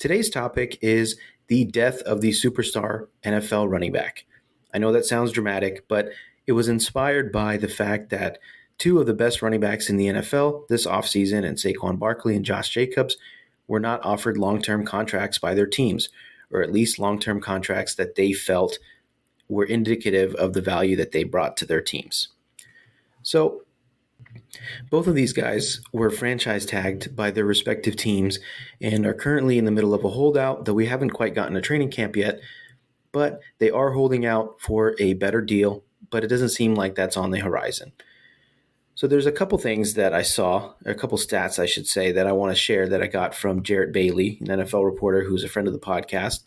Today's topic is the death of the superstar NFL running back. I know that sounds dramatic, but it was inspired by the fact that two of the best running backs in the NFL this offseason, and Saquon Barkley and Josh Jacobs, were not offered long-term contracts by their teams, or at least long-term contracts that they felt were indicative of the value that they brought to their teams. So both of these guys were franchise tagged by their respective teams and are currently in the middle of a holdout, though we haven't quite gotten a training camp yet. But they are holding out for a better deal, but it doesn't seem like that's on the horizon. So there's a couple things that I saw, or a couple stats, I should say, that I want to share that I got from Jarrett Bailey, an NFL reporter who's a friend of the podcast.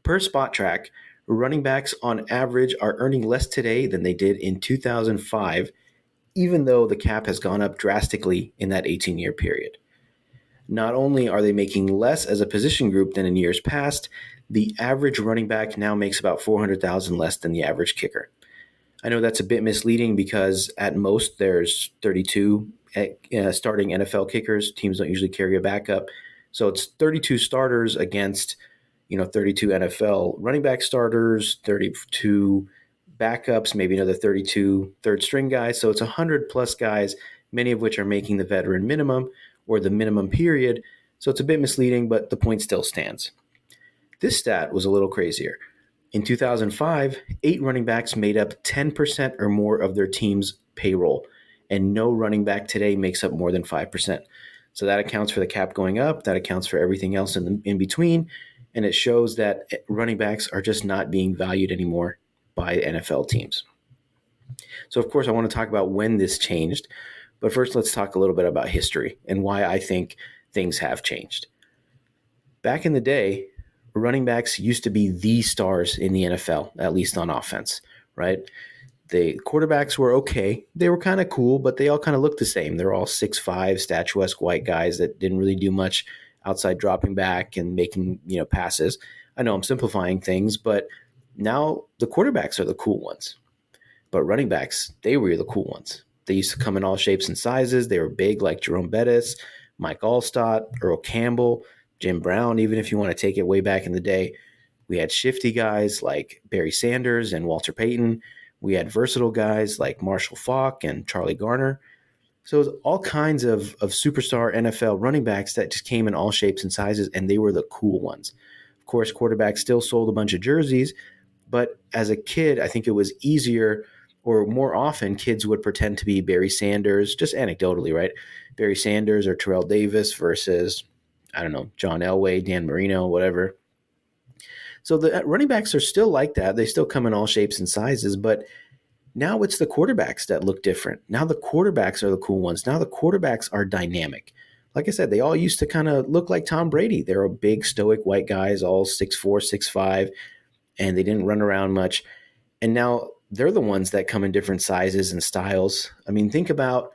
Per Spot Track, running backs on average are earning less today than they did in 2005, even though the cap has gone up drastically in that 18-year period. Not only are they making less as a position group than in years past, the average running back now makes about $400,000 less than the average kicker. I know that's a bit misleading because at most there's 32 starting NFL kickers. Teams don't usually carry a backup. So it's 32 starters against 32 NFL running back starters, 32 backups, maybe another 32 third string guys. So it's 100 plus guys, many of which are making the veteran minimum or the minimum period. So it's a bit misleading, but the point still stands. This stat was a little crazier. In 2005, 8 running backs made up 10% or more of their team's payroll, and no running back today makes up more than 5%. So that accounts for the cap going up, that accounts for everything else in between, and it shows that running backs are just not being valued anymore by NFL teams. So, of course, I want to talk about when this changed, but first let's talk a little bit about history and why I think things have changed. Back in the day, running backs used to be the stars in the NFL, at least on offense, right? The quarterbacks were okay. They were kind of cool, but they all kind of looked the same. They're all 6'5", statuesque white guys that didn't really do much outside dropping back and making, passes. I know I'm simplifying things, but now the quarterbacks are the cool ones. But running backs, they were the cool ones. They used to come in all shapes and sizes. They were big like Jerome Bettis, Mike Allstott, Earl Campbell, Jim Brown, even if you want to take it way back in the day. We had shifty guys like Barry Sanders and Walter Payton. We had versatile guys like Marshall Faulk and Charlie Garner. So it was all kinds of superstar NFL running backs that just came in all shapes and sizes, and they were the cool ones. Of course, quarterbacks still sold a bunch of jerseys, but as a kid, I think it was easier, or more often, kids would pretend to be Barry Sanders, just anecdotally, right? Barry Sanders or Terrell Davis versus, I don't know, John Elway, Dan Marino, whatever. So the running backs are still like that. They still come in all shapes and sizes, but now it's the quarterbacks that look different. Now the quarterbacks are the cool ones. Now the quarterbacks are dynamic. Like I said, they all used to kind of look like Tom Brady. They were big, stoic white guys, all 6'4", 6'5", and they didn't run around much. And now they're the ones that come in different sizes and styles. I mean, think about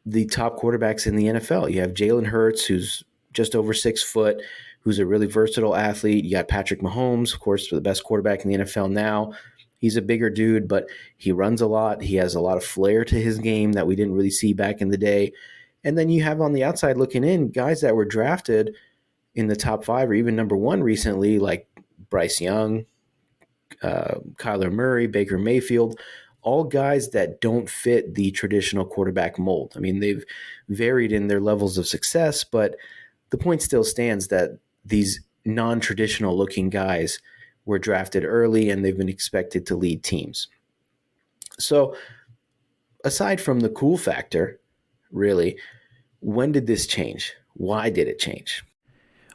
the top quarterbacks in the NFL. You have Jalen Hurts, who's just over 6 foot, who's a really versatile athlete. You got Patrick Mahomes, of course, the best quarterback in the NFL now. He's a bigger dude, but he runs a lot. He has a lot of flair to his game that we didn't really see back in the day. And then you have on the outside looking in guys that were drafted in the top 5 or even number 1 recently, like Bryce Young, Kyler Murray, Baker Mayfield, all guys that don't fit the traditional quarterback mold. I mean, they've varied in their levels of success, but the point still stands that these non-traditional looking guys were drafted early and they've been expected to lead teams. So aside from the cool factor, really, when did this change? Why did it change?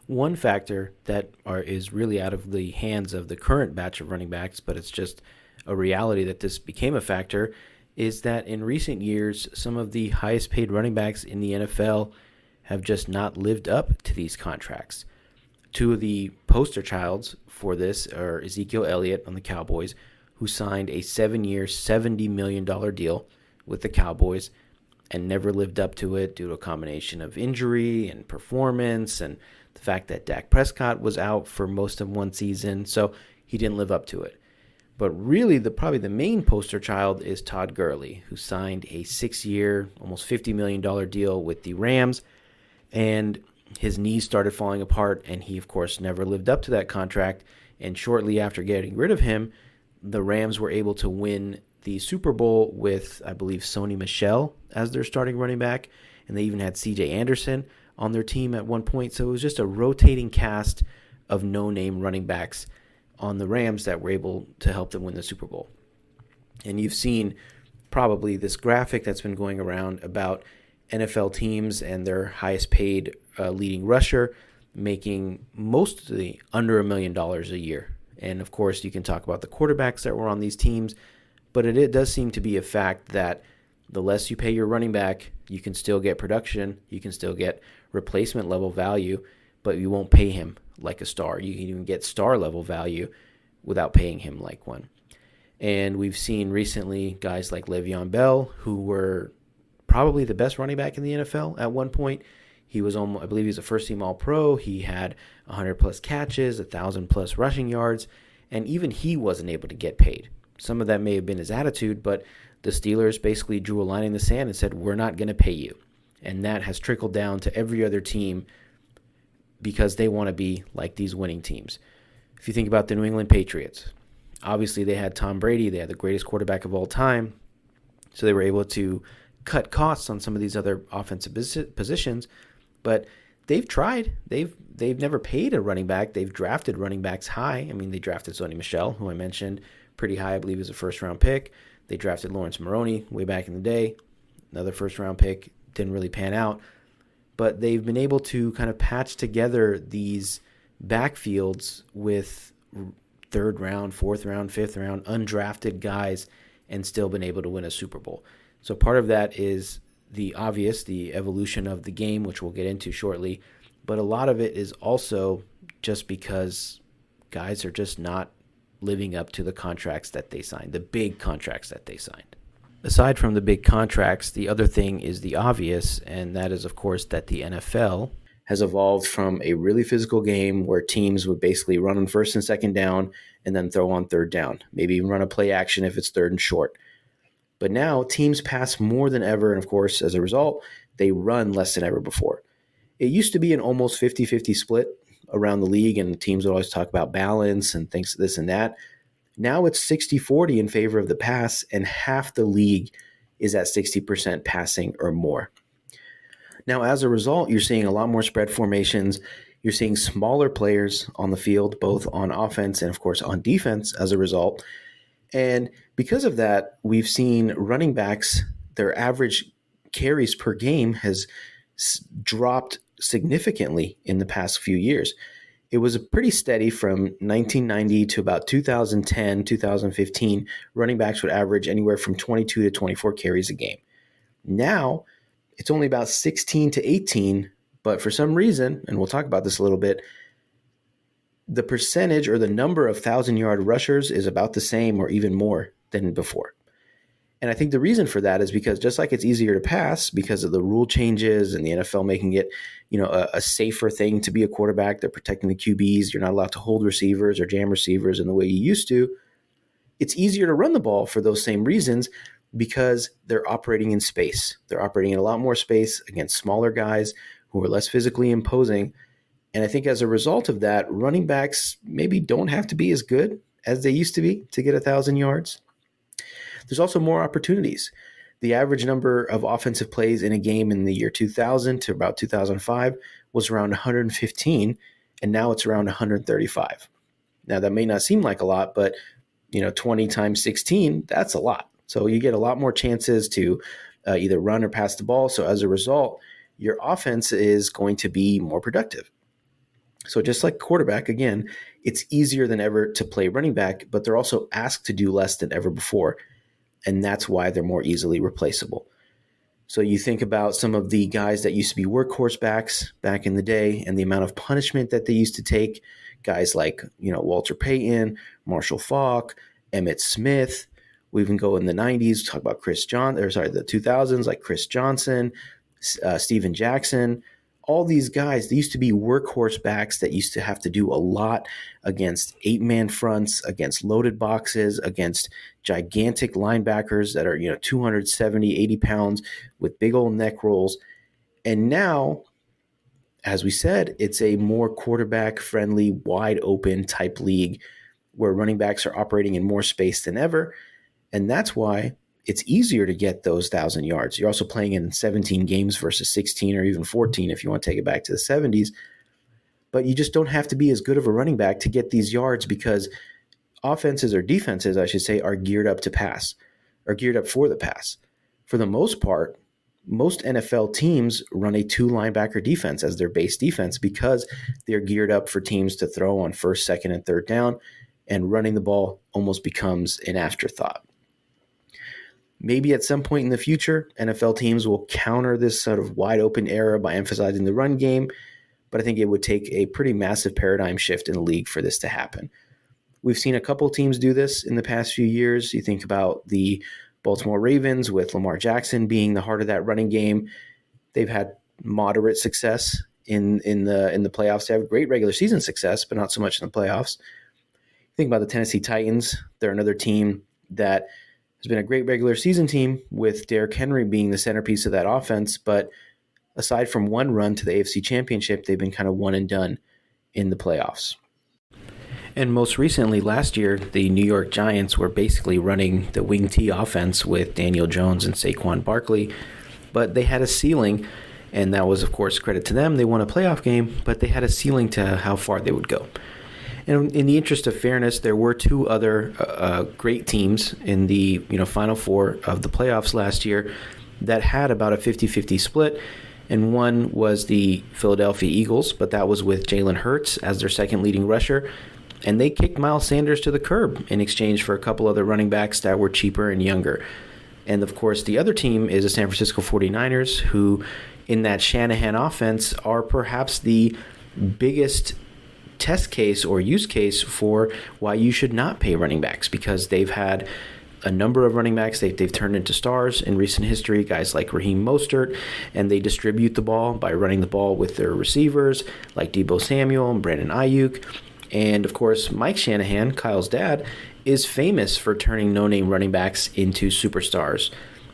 One factor that is really out of the hands of the current batch of running backs, but it's just a reality that this became a factor, is that in recent years, some of the highest paid running backs in the NFL have just not lived up to these contracts. Two of the poster childs for this are Ezekiel Elliott on the Cowboys, who signed a 7-year, $70 million deal with the Cowboys and never lived up to it due to a combination of injury and performance and the fact that Dak Prescott was out for most of one season, so he didn't live up to it. But really, probably the main poster child is Todd Gurley, who signed a 6-year, almost $50 million deal with the Rams. And his knees started falling apart, and he, of course, never lived up to that contract. And shortly after getting rid of him, the Rams were able to win the Super Bowl with, I believe, Sony Michel as their starting running back. And they even had CJ Anderson on their team at one point. So it was just a rotating cast of no-name running backs on the Rams that were able to help them win the Super Bowl. And you've seen probably this graphic that's been going around about NFL teams and their highest paid leading rusher making mostly under $1 million a year. And of course, you can talk about the quarterbacks that were on these teams, but it does seem to be a fact that the less you pay your running back, you can still get production, you can still get replacement level value, but you won't pay him like a star. You can even get star level value without paying him like one. And we've seen recently guys like Le'Veon Bell, who were probably the best running back in the NFL at one point. He was almost, I believe he was a first-team All-Pro. He had 100-plus catches, 1,000-plus rushing yards, and even he wasn't able to get paid. Some of that may have been his attitude, but the Steelers basically drew a line in the sand and said, we're not going to pay you. And that has trickled down to every other team because they want to be like these winning teams. If you think about the New England Patriots, obviously they had Tom Brady. They had the greatest quarterback of all time. So they were able to cut costs on some of these other offensive positions, but they've tried. They've never paid a running back. They've drafted running backs high. I mean, they drafted Sony Michel, who I mentioned, pretty high. I believe he was a first-round pick. They drafted Lawrence Maroney way back in the day, another first-round pick. Didn't really pan out. But they've been able to kind of patch together these backfields with third round, fourth round, fifth round, undrafted guys and still been able to win a Super Bowl. So part of that is the obvious, the evolution of the game, which we'll get into shortly. But a lot of it is also just because guys are just not living up to the contracts that they signed, the big contracts that they signed. Aside from the big contracts, the other thing is the obvious, and that is, of course, that the NFL has evolved from a really physical game where teams would basically run on first and second down and then throw on third down, maybe even run a play action if it's third and short. But now teams pass more than ever, and of course, as a result, they run less than ever before. It used to be an almost 50-50 split around the league, and teams would always talk about balance and things this and that. Now it's 60-40 in favor of the pass, and half the league is at 60% passing or more. Now, as a result, you're seeing a lot more spread formations. You're seeing smaller players on the field, both on offense and, of course, on defense as a result. And because of that, we've seen running backs, their average carries per game has dropped significantly in the past few years. It was pretty steady from 1990 to about 2010, 2015. Running backs would average anywhere from 22 to 24 carries a game. Now, it's only about 16 to 18, but for some reason, and we'll talk about this a little bit, the percentage or the number of 1,000-yard rushers is about the same or even more than before. And I think the reason for that is because just like it's easier to pass because of the rule changes and the NFL making it, a safer thing to be a quarterback, they're protecting the QBs, you're not allowed to hold receivers or jam receivers in the way you used to. It's easier to run the ball for those same reasons because they're operating in space. They're operating in a lot more space against smaller guys who are less physically imposing. And I think as a result of that, running backs maybe don't have to be as good as they used to be to get 1,000 yards. There's also more opportunities. The average number of offensive plays in a game in the year 2000 to about 2005 was around 115, and now it's around 135. Now, that may not seem like a lot, but 20 times 16, that's a lot. So you get a lot more chances to either run or pass the ball. So as a result, your offense is going to be more productive. So just like quarterback, again, it's easier than ever to play running back, but they're also asked to do less than ever before. And that's why they're more easily replaceable. So you think about some of the guys that used to be workhorse backs back in the day and the amount of punishment that they used to take, guys like, Walter Payton, Marshall Faulk, Emmitt Smith. We even go in the 90s, talk about the 2000s, like Chris Johnson, Steven Jackson. All these guys, they used to be workhorse backs that used to have to do a lot against 8-man fronts, against loaded boxes, against gigantic linebackers that are, 270, 80 pounds with big old neck rolls. And now, as we said, it's a more quarterback-friendly, wide-open type league where running backs are operating in more space than ever. And that's why it's easier to get those 1,000 yards. You're also playing in 17 games versus 16 or even 14 if you want to take it back to the 70s. But you just don't have to be as good of a running back to get these yards because offenses or defenses, I should say, are geared up to pass, are geared up for the pass. For the most part, most NFL teams run a 2 linebacker defense as their base defense because they're geared up for teams to throw on first, second, and third down, and running the ball almost becomes an afterthought. Maybe at some point in the future, NFL teams will counter this sort of wide open era by emphasizing the run game, but I think it would take a pretty massive paradigm shift in the league for this to happen. We've seen a couple teams do this in the past few years. You think about the Baltimore Ravens with Lamar Jackson being the heart of that running game. They've had moderate success in the playoffs. They have great regular season success, but not so much in the playoffs. Think about the Tennessee Titans. They're another team that has been a great regular season team with Derrick Henry being the centerpiece of that offense. But aside from one run to the AFC Championship, they've been kind of one and done in the playoffs. And most recently, last year, the New York Giants were basically running the wing T offense with Daniel Jones and Saquon Barkley, but they had a ceiling, and that was, of course, credit to them. They won a playoff game, but they had a ceiling to how far they would go. And in the interest of fairness, there were 2 other great teams in the Final Four of the playoffs last year that had about a 50-50 split, and one was the Philadelphia Eagles, but that was with Jalen Hurts as their second leading rusher. And they kicked Miles Sanders to the curb in exchange for a couple other running backs that were cheaper and younger. And, of course, the other team is the San Francisco 49ers, who in that Shanahan offense are perhaps the biggest test case or use case for why you should not pay running backs, because they've had a number of running backs they've turned into stars in recent history, guys like Raheem Mostert, and they distribute the ball by running the ball with their receivers like Deebo Samuel and Brandon Ayuk. And, of course, Mike Shanahan, Kyle's dad, is famous for turning no-name running backs into superstars.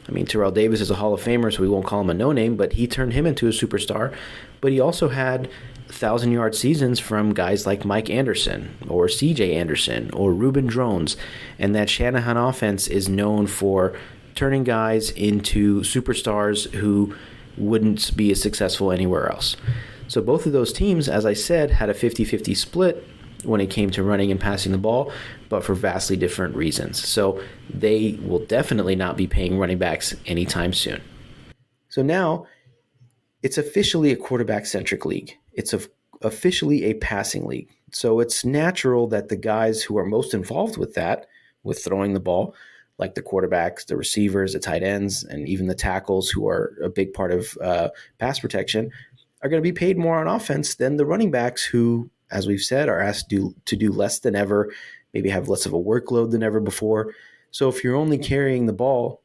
I mean, Terrell Davis is a Hall of Famer, so we won't call him a no-name, but he turned him into a superstar. But he also had 1,000-yard seasons from guys like Mike Anderson or C.J. Anderson or Reuben Drones. And that Shanahan offense is known for turning guys into superstars who wouldn't be as successful anywhere else. So both of those teams, as I said, had a 50-50 split when it came to running and passing the ball, but for vastly different reasons. So they will definitely not be paying running backs anytime soon. So now it's officially a quarterback-centric league. It's officially a passing league. So it's natural that the guys who are most involved with that, with throwing the ball, like the quarterbacks, the receivers, the tight ends, and even the tackles who are a big part of pass protection, are going to be paid more on offense than the running backs who, as we've said, are asked to do less than ever, maybe have less of a workload than ever before. So if you're only carrying the ball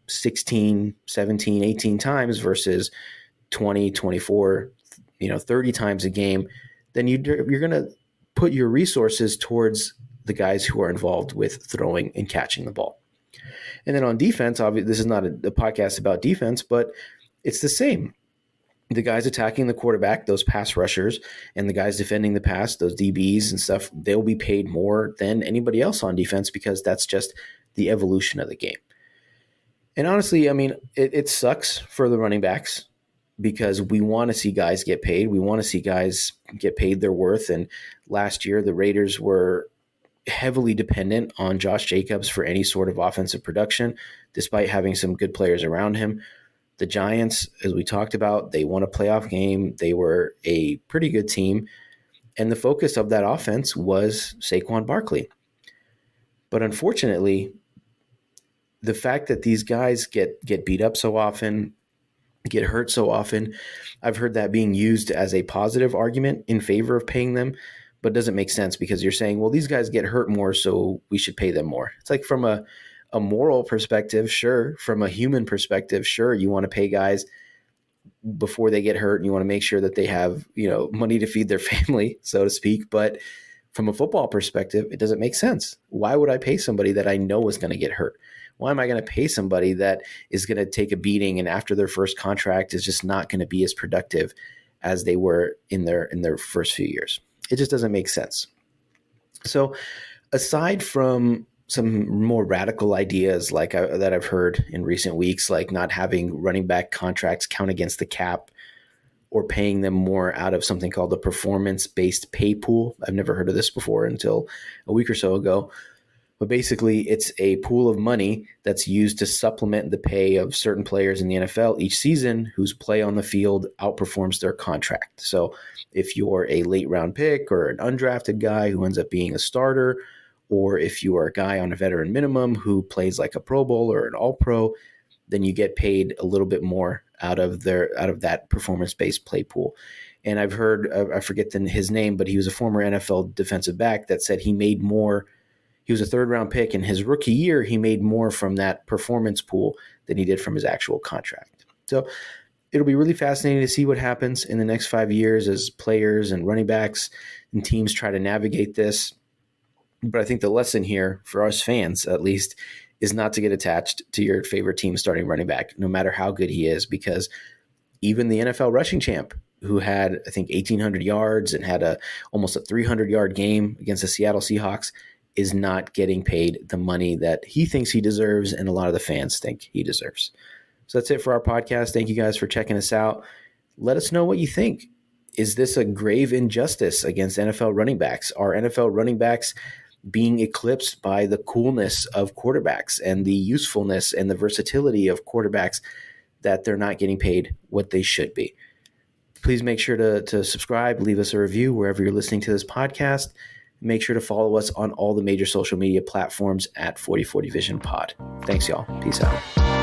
16, 17, 18 times versus 20, 24, 30 times a game, then you're going to put your resources towards the guys who are involved with throwing and catching the ball. And then on defense, obviously, this is not a podcast about defense, but it's the same. The guys attacking the quarterback, those pass rushers, and the guys defending the pass, those DBs and stuff, they'll be paid more than anybody else on defense because that's just the evolution of the game. And honestly, I mean, it sucks for the running backs because we want to see guys get paid. We want to see guys get paid their worth. And last year, the Raiders were heavily dependent on Josh Jacobs for any sort of offensive production, despite having some good players around him. The Giants, as we talked about, they won a playoff game. They were a pretty good team. And the focus of that offense was Saquon Barkley. But unfortunately, the fact that these guys get beat up so often, get hurt so often, I've heard that being used as a positive argument in favor of paying them, but it doesn't make sense because you're saying, well, these guys get hurt more, so we should pay them more. It's like from a moral perspective, sure. From a human perspective, sure, you want to pay guys before they get hurt and you want to make sure that they have, money to feed their family, so to speak. But from a football perspective, it doesn't make sense. Why would I pay somebody that I know is going to get hurt? Why am I going to pay somebody that is going to take a beating and after their first contract is just not going to be as productive as they were in their first few years. It just doesn't make sense. So aside from some more radical ideas that I've heard in recent weeks, like not having running back contracts count against the cap or paying them more out of something called the performance-based pay pool. I've never heard of this before until a week or so ago. But basically, it's a pool of money that's used to supplement the pay of certain players in the NFL each season whose play on the field outperforms their contract. So if you're a late round pick or an undrafted guy who ends up being a starter, or if you are a guy on a veteran minimum who plays like a Pro Bowl or an All-Pro, then you get paid a little bit more out of that performance-based play pool. And I've heard, I forget his name, but he was a former NFL defensive back that said he made more. He was a third-round pick. In his rookie year, he made more from that performance pool than he did from his actual contract. So it'll be really fascinating to see what happens in the next 5 years as players and running backs and teams try to navigate this. But I think the lesson here, for us fans at least, is not to get attached to your favorite team starting running back, no matter how good he is, because even the NFL rushing champ, who had, I think, 1,800 yards and had almost a 300-yard game against the Seattle Seahawks, is not getting paid the money that he thinks he deserves and a lot of the fans think he deserves. So that's it for our podcast. Thank you guys for checking us out. Let us know what you think. Is this a grave injustice against NFL running backs? Are NFL running backs being eclipsed by the coolness of quarterbacks and the usefulness and the versatility of quarterbacks, that they're not getting paid what they should be? Please make sure to subscribe, leave us a review wherever you're listening to this podcast. Make sure to follow us on all the major social media platforms at 4040 Vision Pod. Thanks, y'all. Peace out.